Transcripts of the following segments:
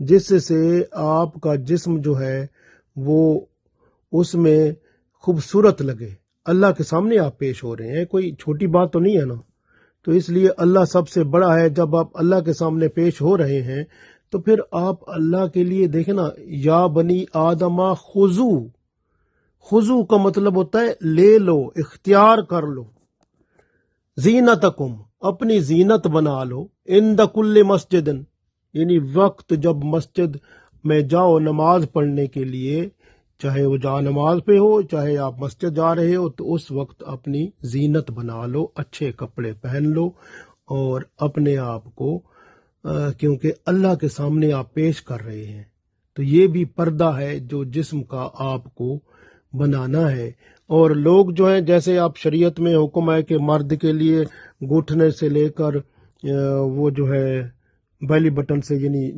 جس سے آپ کا جسم جو ہے وہ اس میں خوبصورت لگے. اللہ کے سامنے آپ پیش ہو رہے ہیں، کوئی چھوٹی بات تو نہیں ہے نا. تو اس لیے اللہ سب سے بڑا ہے. جب آپ اللہ کے سامنے پیش ہو رہے ہیں تو پھر آپ اللہ کے لیے دیکھیں نا، یا بنی آدمہ خضو. خضو کا مطلب ہوتا ہے لے لو، اختیار کر لو. زینتکم، اپنی زینت بنا لو. عند کل مسجد، یعنی وقت جب مسجد میں جاؤ نماز پڑھنے کے لیے، چاہے وہ جا نماز پہ ہو، چاہے آپ مسجد جا رہے ہو، تو اس وقت اپنی زینت بنا لو، اچھے کپڑے پہن لو اور اپنے آپ کو کیونکہ اللہ کے سامنے آپ پیش کر رہے ہیں. تو یہ بھی پردہ ہے جو جسم کا آپ کو بنانا ہے. اور لوگ جو ہیں، جیسے آپ شریعت میں حکم ہے کہ مرد کے لیے گھٹنے سے لے کر وہ جو ہے بیلی بٹن سے، یعنی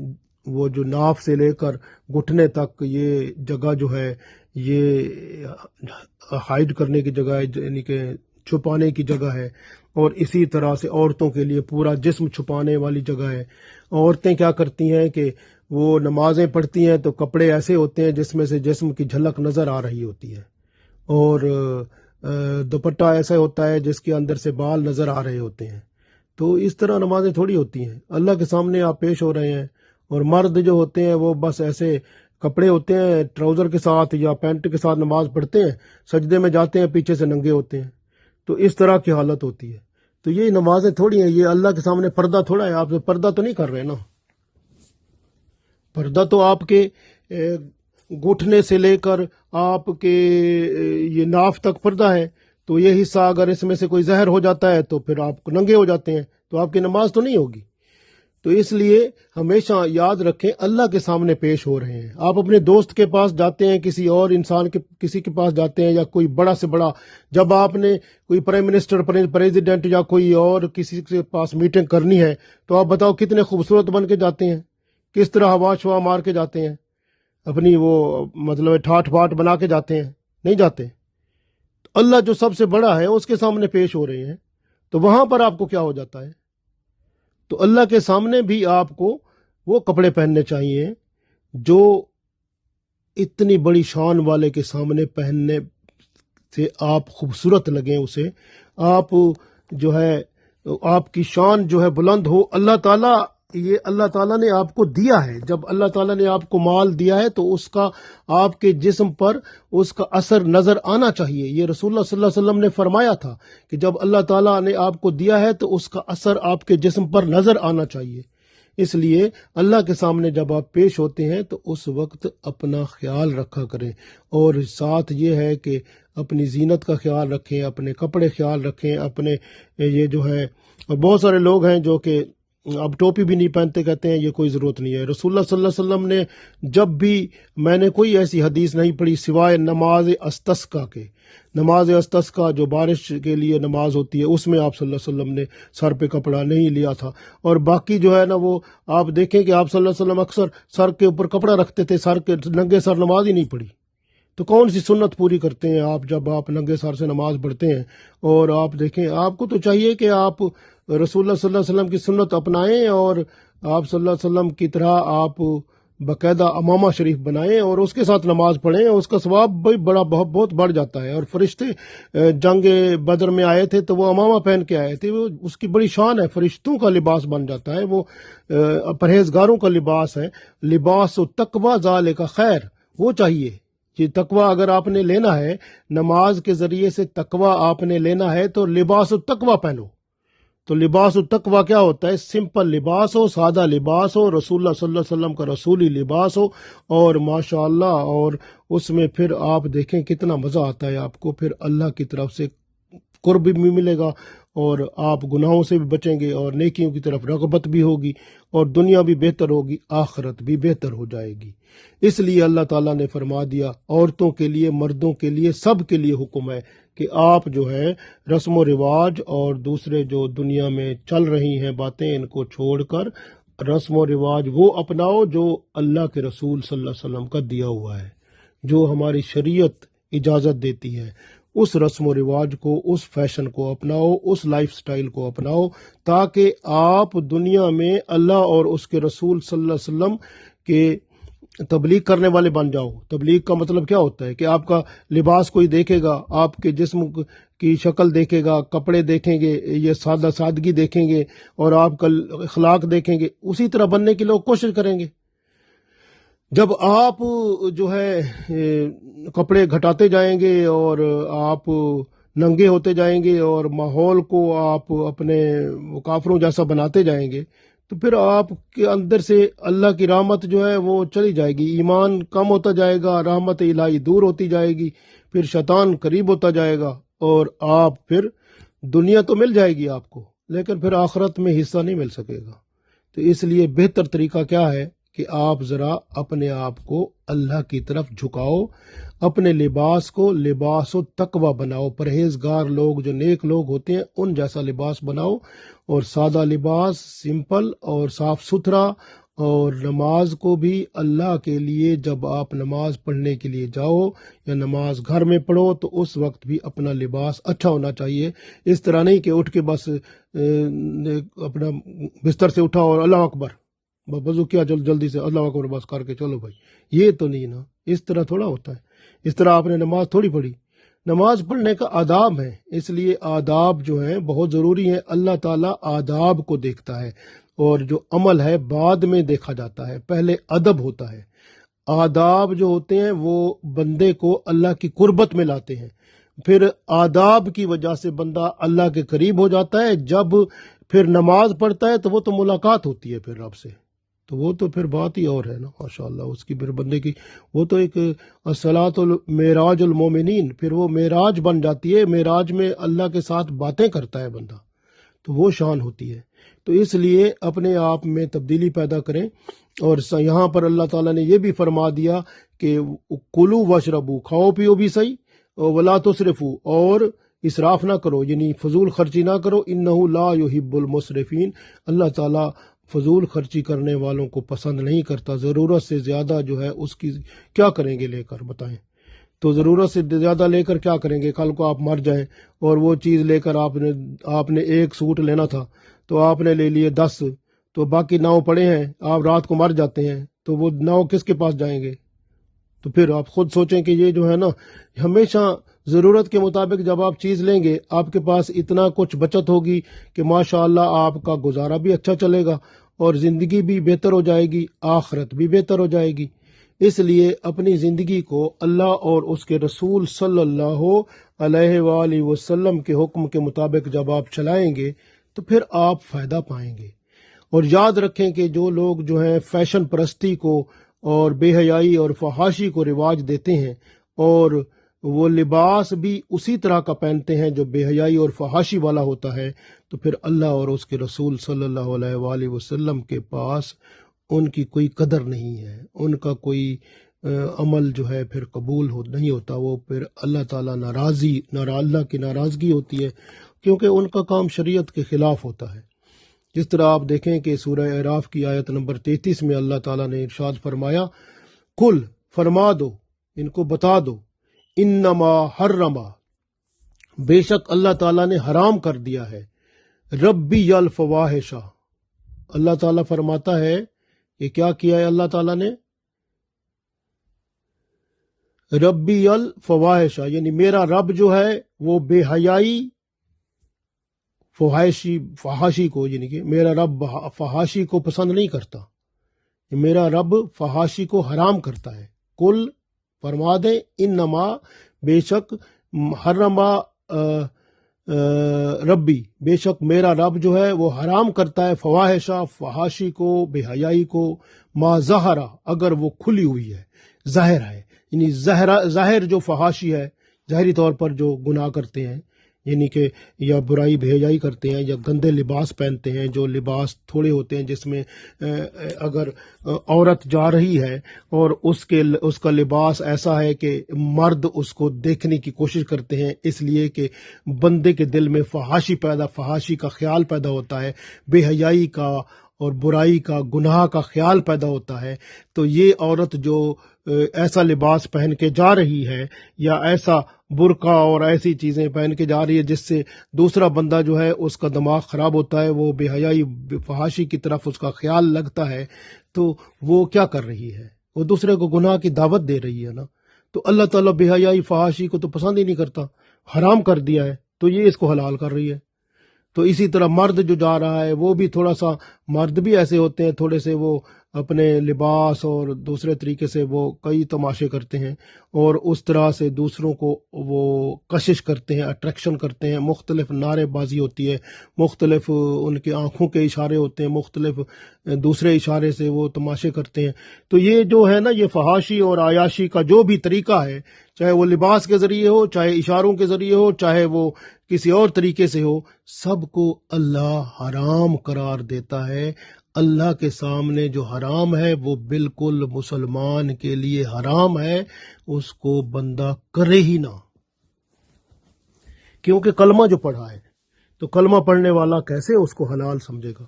وہ جو ناف سے لے کر گھٹنے تک یہ جگہ جو ہے یہ ہائڈ کرنے کی جگہ ہے، یعنی کہ چھپانے کی جگہ ہے. اور اسی طرح سے عورتوں کے لیے پورا جسم چھپانے والی جگہ ہے. عورتیں کیا کرتی ہیں کہ وہ نمازیں پڑھتی ہیں تو کپڑے ایسے ہوتے ہیں جس میں سے جسم کی جھلک نظر آ رہی ہوتی ہے، اور دوپٹہ ایسا ہوتا ہے جس کے اندر سے بال نظر آ رہے ہوتے ہیں. تو اس طرح نمازیں تھوڑی ہوتی ہیں. اللہ کے سامنے آپ پیش ہو رہے ہیں. اور مرد جو ہوتے ہیں وہ بس ایسے کپڑے ہوتے ہیں، ٹراؤزر کے ساتھ یا پینٹ کے ساتھ نماز پڑھتے ہیں، سجدے میں جاتے ہیں پیچھے سے ننگے ہوتے ہیں. تو اس طرح کی حالت ہوتی ہے. تو یہ نمازیں تھوڑی ہیں، یہ اللہ کے سامنے پردہ تھوڑا ہے. آپ پردہ تو نہیں کر رہے نا. پردہ تو آپ کے گھٹنے سے لے کر آپ کے یہ ناف تک پردہ ہے. تو یہ حصہ اگر اس میں سے کوئی زہر ہو جاتا ہے تو پھر آپ ننگے ہو جاتے ہیں، تو آپ کی نماز تو نہیں ہوگی. تو اس لیے ہمیشہ یاد رکھیں اللہ کے سامنے پیش ہو رہے ہیں. آپ اپنے دوست کے پاس جاتے ہیں، کسی اور انسان کے کسی کے پاس جاتے ہیں، یا کوئی بڑا سے بڑا، جب آپ نے کوئی پرائم منسٹر، پریزیڈنٹ یا کوئی اور کسی کے پاس میٹنگ کرنی ہے، تو آپ بتاؤ کتنے خوبصورت بن کے جاتے ہیں، کس طرح ہوا شوا مار کے جاتے ہیں، اپنی وہ مطلب ٹھاٹ پھاٹ بنا کے جاتے ہیں، نہیں جاتے. اللہ جو سب سے بڑا ہے اس کے سامنے پیش ہو رہے ہیں، تو وہاں پر آپ کو کیا ہو جاتا ہے؟ تو اللہ کے سامنے بھی آپ کو وہ کپڑے پہننے چاہیے جو اتنی بڑی شان والے کے سامنے پہننے سے آپ خوبصورت لگیں. اسے آپ جو ہے آپ کی شان جو ہے بلند ہو. اللہ تعالیٰ یہ اللہ تعالیٰ نے آپ کو دیا ہے. جب اللہ تعالیٰ نے آپ کو مال دیا ہے تو اس کا آپ کے جسم پر اس کا اثر نظر آنا چاہیے. یہ رسول اللہ صلی اللہ علیہ وسلم نے فرمایا تھا کہ جب اللہ تعالیٰ نے آپ کو دیا ہے تو اس کا اثر آپ کے جسم پر نظر آنا چاہیے. اس لیے اللہ کے سامنے جب آپ پیش ہوتے ہیں تو اس وقت اپنا خیال رکھا کریں. اور ساتھ یہ ہے کہ اپنی زینت کا خیال رکھیں، اپنے کپڑے خیال رکھیں، اپنے یہ جو ہے. اور بہت سارے لوگ ہیں جو کہ اب ٹوپی بھی نہیں پہنتے، کہتے ہیں یہ کوئی ضرورت نہیں ہے. رسول اللہ صلی اللہ علیہ وسلم نے جب بھی، میں نے کوئی ایسی حدیث نہیں پڑھی سوائے نماز استسقا کے. نماز استسقا جو بارش کے لیے نماز ہوتی ہے، اس میں آپ صلی اللہ علیہ وسلم نے سر پہ کپڑا نہیں لیا تھا. اور باقی جو ہے نا، وہ آپ دیکھیں کہ آپ صلی اللہ علیہ وسلم اکثر سر کے اوپر کپڑا رکھتے تھے، سر کے ننگے سر نماز ہی نہیں پڑھی. تو کون سی سنت پوری کرتے ہیں آپ جب آپ ننگے سر سے نماز پڑھتے ہیں؟ اور آپ دیکھیں، آپ کو تو چاہیے کہ آپ رسول اللہ صلی اللہ علیہ وسلم کی سنت اپنائیں، اور آپ صلی اللہ علیہ وسلم کی طرح آپ باقاعدہ امامہ شریف بنائیں اور اس کے ساتھ نماز پڑھیں. اس کا ثواب بھی بہت بڑھ جاتا ہے. اور فرشتے جنگ بدر میں آئے تھے تو وہ امامہ پہن کے آئے تھے. وہ اس کی بڑی شان ہے، فرشتوں کا لباس بن جاتا ہے، وہ پرہیزگاروں کا لباس ہے. لباس التقویٰ ذالک خیر، وہ چاہیے. یہ تقویٰ اگر آپ نے لینا ہے، نماز کے ذریعے سے تقویٰ آپ نے لینا ہے، تو لباس التقویٰ پہنو. تو لباس التقویٰ کیا ہوتا ہے؟ سمپل لباس ہو، سادہ لباس ہو، رسول اللہ صلی اللہ علیہ وسلم کا رسولی لباس ہو، اور ماشاءاللہ اور اس میں پھر آپ دیکھیں کتنا مزہ آتا ہے آپ کو. پھر اللہ کی طرف سے قرب بھی ملے گا، اور آپ گناہوں سے بھی بچیں گے، اور نیکیوں کی طرف رغبت بھی ہوگی، اور دنیا بھی بہتر ہوگی، آخرت بھی بہتر ہو جائے گی. اس لیے اللہ تعالیٰ نے فرما دیا، عورتوں کے لیے، مردوں کے لیے، سب کے لیے حکم ہے کہ آپ جو ہے رسم و رواج اور دوسرے جو دنیا میں چل رہی ہیں باتیں، ان کو چھوڑ کر رسم و رواج وہ اپناؤ جو اللہ کے رسول صلی اللہ علیہ وسلم کا دیا ہوا ہے، جو ہماری شریعت اجازت دیتی ہے. اس رسم و رواج کو، اس فیشن کو اپناؤ، اس لائف سٹائل کو اپناؤ، تاکہ آپ دنیا میں اللہ اور اس کے رسول صلی اللہ علیہ وسلم کہ تبلیغ کرنے والے بن جاؤ۔ تبلیغ کا مطلب کیا ہوتا ہے کہ آپ کا لباس کوئی دیکھے گا، آپ کے جسم کی شکل دیکھے گا، کپڑے دیکھیں گے، یہ سادگی دیکھیں گے اور آپ کا اخلاق دیکھیں گے، اسی طرح بننے کی لوگ کوشش کریں گے۔ جب آپ جو ہے کپڑے گھٹاتے جائیں گے اور آپ ننگے ہوتے جائیں گے اور ماحول کو آپ اپنے کافروں جیسا بناتے جائیں گے تو پھر آپ کے اندر سے اللہ کی رحمت جو ہے وہ چلی جائے گی، ایمان کم ہوتا جائے گا، رحمت الہی دور ہوتی جائے گی، پھر شیطان قریب ہوتا جائے گا اور آپ پھر دنیا تو مل جائے گی آپ کو لیکن پھر آخرت میں حصہ نہیں مل سکے گا۔ تو اس لیے بہتر طریقہ کیا ہے کہ آپ ذرا اپنے آپ کو اللہ کی طرف جھکاؤ، اپنے لباس کو لباس و تقوی بناؤ، پرہیزگار لوگ جو نیک لوگ ہوتے ہیں ان جیسا لباس بناؤ، اور سادہ لباس، سمپل اور صاف ستھرا، اور نماز کو بھی اللہ کے لیے جب آپ نماز پڑھنے کے لیے جاؤ یا نماز گھر میں پڑھو تو اس وقت بھی اپنا لباس اچھا ہونا چاہیے۔ اس طرح نہیں کہ اٹھ کے بس اپنا بستر سے اٹھا اور اللہ اکبر وضو کیا جلدی سے اللہ اکبر بس کر کے چلو بھائی، یہ تو نہیں نا، اس طرح تھوڑا ہوتا ہے، اس طرح آپ نے نماز تھوڑی پڑھی۔ نماز پڑھنے کا آداب ہے، اس لیے آداب جو ہیں بہت ضروری ہیں۔ اللہ تعالیٰ آداب کو دیکھتا ہے اور جو عمل ہے بعد میں دیکھا جاتا ہے، پہلے ادب ہوتا ہے۔ آداب جو ہوتے ہیں وہ بندے کو اللہ کی قربت میں لاتے ہیں، پھر آداب کی وجہ سے بندہ اللہ کے قریب ہو جاتا ہے۔ جب پھر نماز پڑھتا ہے تو وہ تو ملاقات ہوتی ہے پھر رب سے، تو وہ تو پھر بات ہی اور ہے نا، ماشاءاللہ اس کی پھر بندے کی وہ تو ایک الصلاۃ معراج المومنین، پھر وہ معراج بن جاتی ہے، معراج میں اللہ کے ساتھ باتیں کرتا ہے بندہ، تو وہ شان ہوتی ہے۔ تو اس لیے اپنے آپ میں تبدیلی پیدا کریں، اور یہاں پر اللہ تعالیٰ نے یہ بھی فرما دیا کہ کلو وشربو، کھاؤ پیو بھی صحیح، ولا تسرفو، اور اسراف نہ کرو، یعنی فضول خرچی نہ کرو، انہ لا یحب المسرفین، اللہ تعالیٰ فضول خرچی کرنے والوں کو پسند نہیں کرتا۔ ضرورت سے زیادہ جو ہے اس کی کیا کریں گے لے کر، بتائیں؟ تو ضرورت سے زیادہ لے کر کیا کریں گے؟ کل کو آپ مر جائیں اور وہ چیز لے کر آپ نے ایک سوٹ لینا تھا تو آپ نے لے لیے 10، تو باقی 9 پڑے ہیں، آپ رات کو مر جاتے ہیں تو وہ 9 کس کے پاس جائیں گے؟ تو پھر آپ خود سوچیں کہ یہ جو ہے نا، ہمیشہ ضرورت کے مطابق جب آپ چیز لیں گے آپ کے پاس اتنا کچھ بچت ہوگی کہ ماشاءاللہ آپ کا گزارا بھی اچھا چلے گا اور زندگی بھی بہتر ہو جائے گی، آخرت بھی بہتر ہو جائے گی۔ اس لیے اپنی زندگی کو اللہ اور اس کے رسول صلی اللہ علیہ وآلہ وسلم کے حکم کے مطابق جب آپ چلائیں گے تو پھر آپ فائدہ پائیں گے۔ اور یاد رکھیں کہ جو لوگ جو ہیں فیشن پرستی کو اور بے حیائی اور فحاشی کو رواج دیتے ہیں اور وہ لباس بھی اسی طرح کا پہنتے ہیں جو بے حیائی اور فحاشی والا ہوتا ہے، تو پھر اللہ اور اس کے رسول صلی اللہ علیہ وآلہ وسلم کے پاس ان کی کوئی قدر نہیں ہے، ان کا کوئی عمل جو ہے پھر قبول نہیں ہوتا، وہ پھر اللہ تعالیٰ اللہ کی ناراضگی ہوتی ہے کیونکہ ان کا کام شریعت کے خلاف ہوتا ہے۔ جس طرح آپ دیکھیں کہ سورہ اعراف کی آیت نمبر 33 میں اللہ تعالیٰ نے ارشاد فرمایا، کل فرما دو، ان کو بتا دو، انما حرما، بے شک اللہ تعالیٰ نے حرام کر دیا ہے، ربی الفواحش، اللہ تعالیٰ فرماتا ہے کہ کیا کیا ہے اللہ تعالیٰ نے؟ ربی الفواحش، یعنی میرا رب جو ہے وہ بے حیائی فحاشی کو، یعنی کہ میرا رب فحاشی کو پسند نہیں کرتا، میرا رب فحاشی کو حرام کرتا ہے۔ کل فرما دیں، انما، بے شک، حرما ربی، بے شک میرا رب جو ہے وہ حرام کرتا ہے، فواحشہ، فحاشی کو، بے حیائی کو، ما ظہرا، اگر وہ کھلی ہوئی ہے، ظاہر ہے، یعنی ظاہر جو فحاشی ہے، ظاہری طور پر جو گناہ کرتے ہیں، یعنی کہ یا برائی بے حیائی کرتے ہیں یا گندے لباس پہنتے ہیں، جو لباس تھوڑے ہوتے ہیں جس میں اگر عورت جا رہی ہے اور اس کا لباس ایسا ہے کہ مرد اس کو دیکھنے کی کوشش کرتے ہیں، اس لیے کہ بندے کے دل میں فحاشی کا خیال پیدا ہوتا ہے، بے حیائی کا اور برائی کا گناہ کا خیال پیدا ہوتا ہے، تو یہ عورت جو ایسا لباس پہن کے جا رہی ہے یا ایسا برقع اور ایسی چیزیں پہن کے جا رہی ہے جس سے دوسرا بندہ جو ہے اس کا دماغ خراب ہوتا ہے، وہ بے حیائی فحاشی کی طرف اس کا خیال لگتا ہے، تو وہ کیا کر رہی ہے؟ وہ دوسرے کو گناہ کی دعوت دے رہی ہے نا۔ تو اللہ تعالیٰ بے حیائی فحاشی کو تو پسند ہی نہیں کرتا، حرام کر دیا ہے، تو یہ اس کو حلال کر رہی ہے۔ تو اسی طرح مرد جو جا رہا ہے وہ بھی تھوڑا سا، مرد بھی ایسے ہوتے ہیں تھوڑے سے، وہ اپنے لباس اور دوسرے طریقے سے وہ کئی تماشے کرتے ہیں اور اس طرح سے دوسروں کو وہ کشش کرتے ہیں، اٹریکشن کرتے ہیں، مختلف نعرے بازی ہوتی ہے، مختلف ان کے آنکھوں کے اشارے ہوتے ہیں، مختلف دوسرے اشارے سے وہ تماشے کرتے ہیں۔ تو یہ جو ہے نا، یہ فحاشی اور عیاشی کا جو بھی طریقہ ہے، چاہے وہ لباس کے ذریعے ہو، چاہے اشاروں کے ذریعے ہو، چاہے وہ کسی اور طریقے سے ہو، سب کو اللہ حرام قرار دیتا ہے۔ اللہ کے سامنے جو حرام ہے وہ بالکل مسلمان کے لیے حرام ہے، اس کو بندہ کرے ہی نہ، کیونکہ کلمہ جو پڑھا ہے تو کلمہ پڑھنے والا کیسے اس کو حلال سمجھے گا؟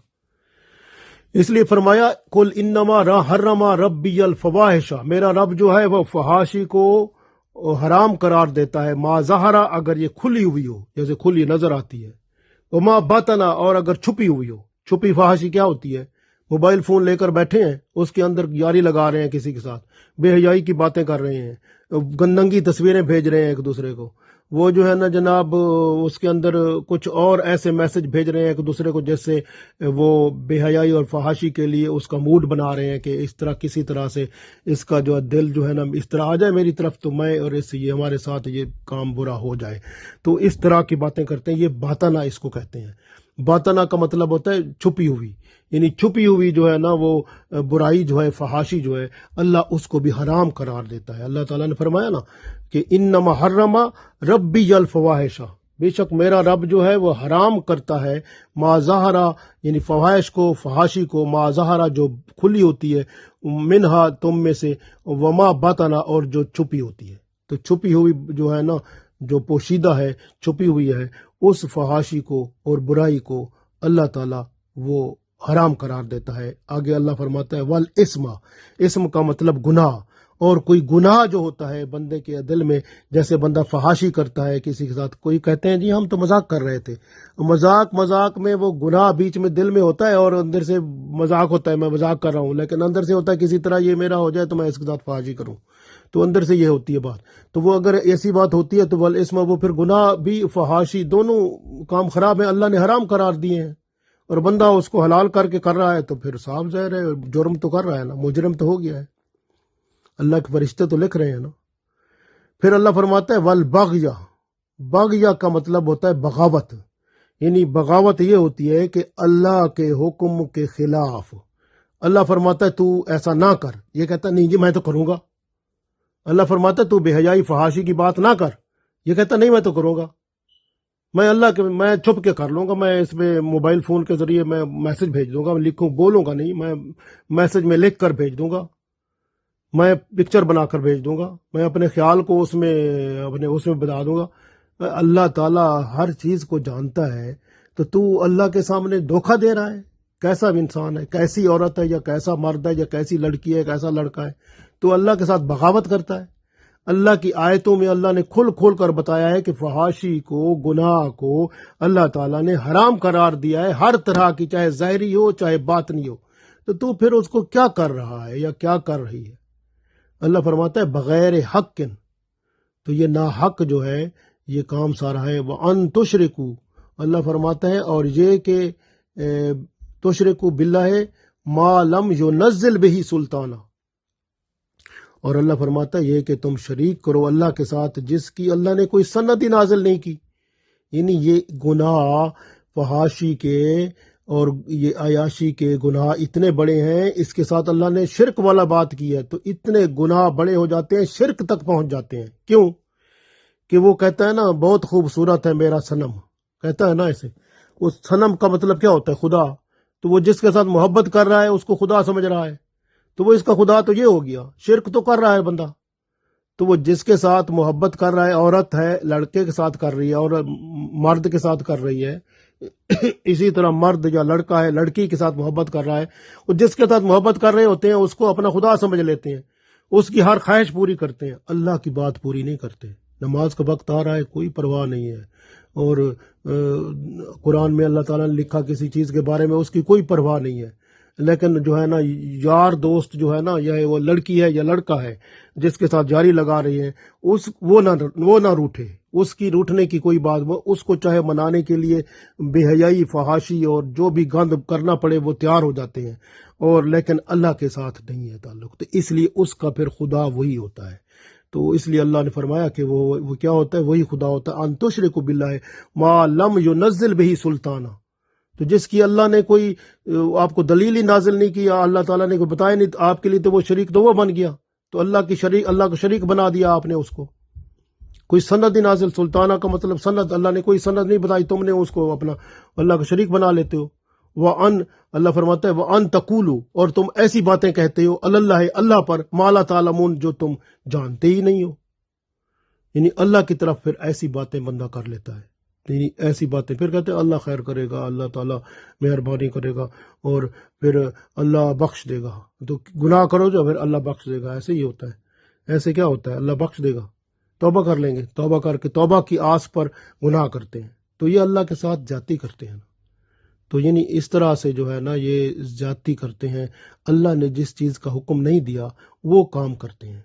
اس لیے فرمایا قل انما حرم ربی الفواحش، میرا رب جو ہے وہ فحاشی کو حرام قرار دیتا ہے، ما ظہرا، اگر یہ کھلی ہوئی ہو، جیسے کھلی نظر آتی ہے، وما بطنا، اور اگر چھپی ہوئی ہو۔ چھپی فحاشی کیا ہوتی ہے؟ موبائل فون لے کر بیٹھے ہیں، اس کے اندر یاری لگا رہے ہیں کسی کے ساتھ، بے حیائی کی باتیں کر رہے ہیں، گندگی تصویریں بھیج رہے ہیں ایک دوسرے کو، وہ جو ہے نا جناب اس کے اندر کچھ اور ایسے میسج بھیج رہے ہیں ایک دوسرے کو جس سے وہ بے حیائی اور فحاشی کے لیے اس کا موڈ بنا رہے ہیں کہ اس طرح کسی طرح سے اس کا جو دل جو ہے نا اس طرح آ جائے میری طرف، تو میں اور اس سے یہ ہمارے ساتھ یہ کام برا ہو جائے، تو اس طرح کی باتیں کرتے ہیں۔ یہ باطنہ اس کو کہتے ہیں۔ باطنہ کا مطلب ہوتا ہے چھپی ہوئی، یعنی چھپی ہوئی جو ہے نا وہ برائی جو ہے، فحاشی جو ہے، اللہ اس کو بھی حرام قرار دیتا ہے۔ اللہ تعالیٰ نے فرمایا نا کہ انما حرم ربی الفواحش، بے شک میرا رب جو ہے وہ حرام کرتا ہے، ما ظہرا، یعنی فواحش کو، فحاشی کو، ما ظہرا جو کھلی ہوتی ہے، منہا تم میں سے، وما بطنا اور جو چھپی ہوتی ہے۔ تو چھپی ہوئی جو ہے نا، جو پوشیدہ ہے، چھپی ہوئی ہے، اس فحاشی کو اور برائی کو اللہ تعالیٰ وہ حرام قرار دیتا ہے۔ آگے اللہ فرماتا ہے والاسم، اسم کا مطلب گناہ، اور کوئی گناہ جو ہوتا ہے بندے کے دل میں، جیسے بندہ فحاشی کرتا ہے کسی کے ساتھ، کوئی کہتے ہیں جی ہم تو مذاق کر رہے تھے، مذاق میں وہ گناہ بیچ میں دل میں ہوتا ہے اور اندر سے مذاق ہوتا ہے، میں مذاق کر رہا ہوں، لیکن اندر سے ہوتا ہے کسی طرح یہ میرا ہو جائے تو میں اس کے ساتھ فحاشی کروں، تو اندر سے یہ ہوتی ہے بات۔ تو وہ اگر ایسی بات ہوتی ہے تو والاسم، وہ پھر گناہ بھی فحاشی دونوں کام خراب ہیں، اللہ نے حرام قرار دیے ہیں، اور بندہ اس کو حلال کر کے کر رہا ہے تو پھر صاف ظاہر ہے جرم تو کر رہا ہے نا، مجرم تو ہو گیا ہے، اللہ کے فرشتے تو لکھ رہے ہیں نا۔ پھر اللہ فرماتا ہے والبغی، بغیہ کا مطلب ہوتا ہے بغاوت، یعنی بغاوت یہ ہوتی ہے کہ اللہ کے حکم کے خلاف، اللہ فرماتا ہے تو ایسا نہ کر، یہ کہتا ہے نہیں جی میں تو کروں گا، اللہ فرماتا ہے تو بے حیائی فحاشی کی بات نہ کر، یہ کہتا نہیں میں تو کروں گا، میں چھپ کے کر لوں گا، میں اس میں موبائل فون کے ذریعے میں میسج بھیج دوں گا، لکھوں بولوں گا نہیں، میں میسج میں لکھ کر بھیج دوں گا، میں پکچر بنا کر بھیج دوں گا، میں اپنے خیال کو اس میں بتا دوں گا۔ اللہ تعالیٰ ہر چیز کو جانتا ہے، تو اللہ کے سامنے دھوکہ دے رہا ہے، کیسا انسان ہے، کیسی عورت ہے، یا کیسا مرد ہے، یا کیسی لڑکی ہے، کیسا لڑکا ہے، تو اللہ کے ساتھ بغاوت کرتا ہے۔ اللہ کی آیتوں میں اللہ نے کھول کر بتایا ہے کہ فحاشی کو، گناہ کو اللہ تعالیٰ نے حرام قرار دیا ہے، ہر طرح کی، چاہے ظاہری ہو چاہے باطنی ہو، تو پھر اس کو کیا کر رہا ہے یا کیا کر رہی ہے؟ اللہ فرماتا ہے بغیر حق، تو یہ ناحق جو ہے یہ کام سارا ہے۔ وَأَن تُشْرِكُوا، اللہ فرماتا ہے اور یہ کہ تشرکو باللہ ما لم ينزل به سلطانہ، اور اللہ فرماتا ہے یہ کہ تم شریک کرو اللہ کے ساتھ جس کی اللہ نے کوئی سند ہی نازل نہیں کی، یعنی یہ گناہ فحاشی کے اور یہ عیاشی کے گناہ اتنے بڑے ہیں، اس کے ساتھ اللہ نے شرک والا بات کی ہے، تو اتنے گناہ بڑے ہو جاتے ہیں، شرک تک پہنچ جاتے ہیں۔ کیوں کہ وہ کہتا ہے نا بہت خوبصورت ہے میرا صنم، کہتا ہے نا ایسے، اس صنم کا مطلب کیا ہوتا ہے؟ خدا، تو وہ جس کے ساتھ محبت کر رہا ہے اس کو خدا سمجھ رہا ہے، تو وہ اس کا خدا تو یہ ہو گیا، شرک تو کر رہا ہے بندہ۔ تو وہ جس کے ساتھ محبت کر رہا ہے، عورت ہے لڑکے کے ساتھ کر رہی ہے اور مرد کے ساتھ کر رہی ہے، اسی طرح مرد یا لڑکا ہے لڑکی کے ساتھ محبت کر رہا ہے، اور جس کے ساتھ محبت کر رہے ہوتے ہیں اس کو اپنا خدا سمجھ لیتے ہیں، اس کی ہر خواہش پوری کرتے ہیں، اللہ کی بات پوری نہیں کرتے۔ نماز کا وقت آ رہا ہے، کوئی پرواہ نہیں ہے، اور قرآن میں اللہ تعالیٰ نے لکھا کسی چیز کے بارے میں، اس کی کوئی پرواہ نہیں ہے، لیکن جو ہے نا یار دوست جو ہے نا، یا وہ لڑکی ہے یا لڑکا ہے جس کے ساتھ جاری لگا رہی ہے، وہ نہ روٹھے، اس کی روٹنے کی کوئی بات، وہ اس کو چاہے منانے کے لیے بے حیائی، فحاشی اور جو بھی گند کرنا پڑے وہ تیار ہو جاتے ہیں، اور لیکن اللہ کے ساتھ نہیں ہے تعلق، تو اس لیے اس کا پھر خدا وہی ہوتا ہے۔ تو اس لیے اللہ نے فرمایا کہ وہ کیا ہوتا ہے، وہی خدا ہوتا ہے، ان تشرکوا باللہ ما لم ينزل به سلطانہ، تو جس کی اللہ نے کوئی آپ کو دلیل ہی نازل نہیں کیا، اللہ تعالیٰ نے کوئی بتایا نہیں آپ کے لیے، تو وہ شریک تو وہ بن گیا، تو اللہ کو شریک بنا دیا آپ نے، اس کو کوئی سند ہی نازل، سلطانہ کا مطلب سند، اللہ نے کوئی سند نہیں بتائی، تم نے اس کو اپنا اللہ کا شریک بنا لیتے ہو۔ اللہ فرماتا ہے وَأَن تَقُولُوا، اور تم ایسی باتیں کہتے ہو اللہ پر ما لا تعلمون، جو تم جانتے ہی نہیں ہو، یعنی اللہ کی طرف پھر ایسی باتیں بندہ کر لیتا ہے، یعنی ایسی باتیں پھر کہتے ہیں اللہ خیر کرے گا، اللہ تعالیٰ مہربانی کرے گا، اور پھر اللہ بخش دے گا، تو گناہ کرو جو پھر اللہ بخش دے گا، ایسے ہی ہوتا ہے، ایسے کیا ہوتا ہے، اللہ بخش دے گا، توبہ کر لیں گے، توبہ کر کے توبہ کی آس پر گناہ کرتے ہیں، تو یہ اللہ کے ساتھ زیادتی کرتے ہیں، تو یعنی اس طرح سے جو ہے نا یہ زیادتی کرتے ہیں، اللہ نے جس چیز کا حکم نہیں دیا وہ کام کرتے ہیں۔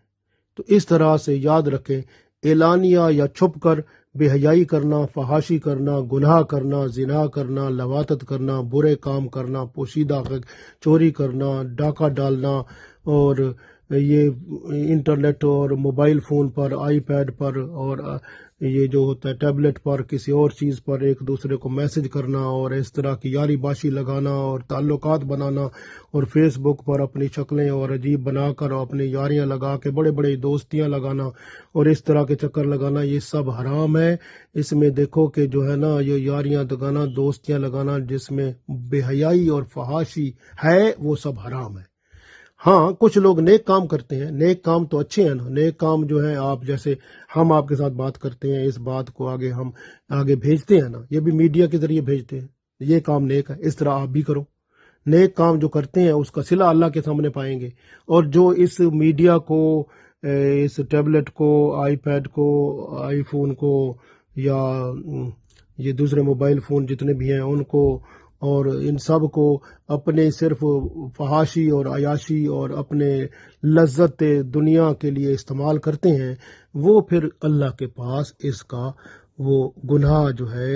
تو اس طرح سے یاد رکھیں، اعلانیہ یا چھپ کر بے حیائی کرنا، فحاشی کرنا، گناہ کرنا، زنا کرنا، لواطت کرنا، برے کام کرنا، پوشیدہ چوری کرنا، ڈاکہ ڈالنا، اور یہ انٹرنیٹ اور موبائل فون پر، آئی پیڈ پر، اور یہ جو ہوتا ہے ٹیبلٹ پر، کسی اور چیز پر ایک دوسرے کو میسج کرنا، اور اس طرح کی یاری باشی لگانا اور تعلقات بنانا، اور فیس بک پر اپنی شکلیں اور عجیب بنا کر اپنی یاریاں لگا کے بڑے بڑے دوستیاں لگانا اور اس طرح کے چکر لگانا، یہ سب حرام ہے۔ اس میں دیکھو کہ جو ہے نا یہ یاریاں لگانا، دوستیاں لگانا جس میں بے حیائی اور فحاشی ہے، وہ سب حرام ہے۔ ہاں کچھ لوگ نیک کام کرتے ہیں، نیک کام تو اچھے ہیں نا، نیک کام جو ہے آپ جیسے ہم آپ کے ساتھ بات کرتے ہیں، اس بات کو ہم آگے بھیجتے ہیں نا، یہ بھی میڈیا کے ذریعے بھیجتے ہیں، یہ کام نیک ہے، اس طرح آپ بھی کرو۔ نیک کام جو کرتے ہیں اس کا صلہ اللہ کے سامنے پائیں گے، اور جو اس میڈیا کو، اس ٹیبلٹ کو، آئی پیڈ کو، آئی فون کو، یا یہ دوسرے موبائل فون جتنے بھی ہیں ان کو، اور ان سب کو اپنے صرف فحاشی اور عیاشی اور اپنے لذت دنیا کے لیے استعمال کرتے ہیں، وہ پھر اللہ کے پاس اس کا وہ گناہ جو ہے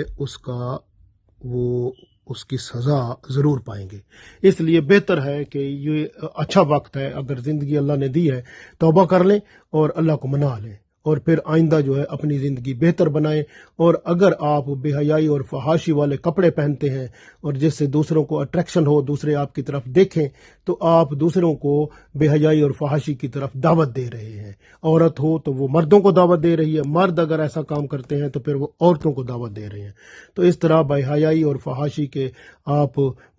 اس کی سزا ضرور پائیں گے۔ اس لیے بہتر ہے کہ یہ اچھا وقت ہے، اگر زندگی اللہ نے دی ہے، توبہ کر لیں اور اللہ کو منا لیں، اور پھر آئندہ جو ہے اپنی زندگی بہتر بنائیں۔ اور اگر آپ بے حیائی اور فحاشی والے کپڑے پہنتے ہیں اور جس سے دوسروں کو اٹریکشن ہو، دوسرے آپ کی طرف دیکھیں، تو آپ دوسروں کو بے حیائی اور فحاشی کی طرف دعوت دے رہے ہیں۔ عورت ہو تو وہ مردوں کو دعوت دے رہی ہے، مرد اگر ایسا کام کرتے ہیں تو پھر وہ عورتوں کو دعوت دے رہے ہیں۔ تو اس طرح بے حیائی اور فحاشی کے آپ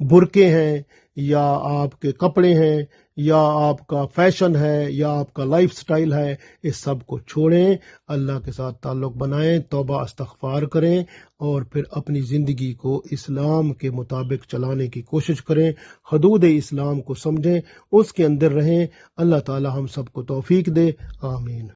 برقعے ہیں، یا آپ کے کپڑے ہیں، یا آپ کا فیشن ہے، یا آپ کا لائف سٹائل ہے، اس سب کو چھوڑیں، اللہ کے ساتھ تعلق بنائیں، توبہ استغفار کریں، اور پھر اپنی زندگی کو اسلام کے مطابق چلانے کی کوشش کریں، حدود اسلام کو سمجھیں، اس کے اندر رہیں۔ اللہ تعالی ہم سب کو توفیق دے، آمین۔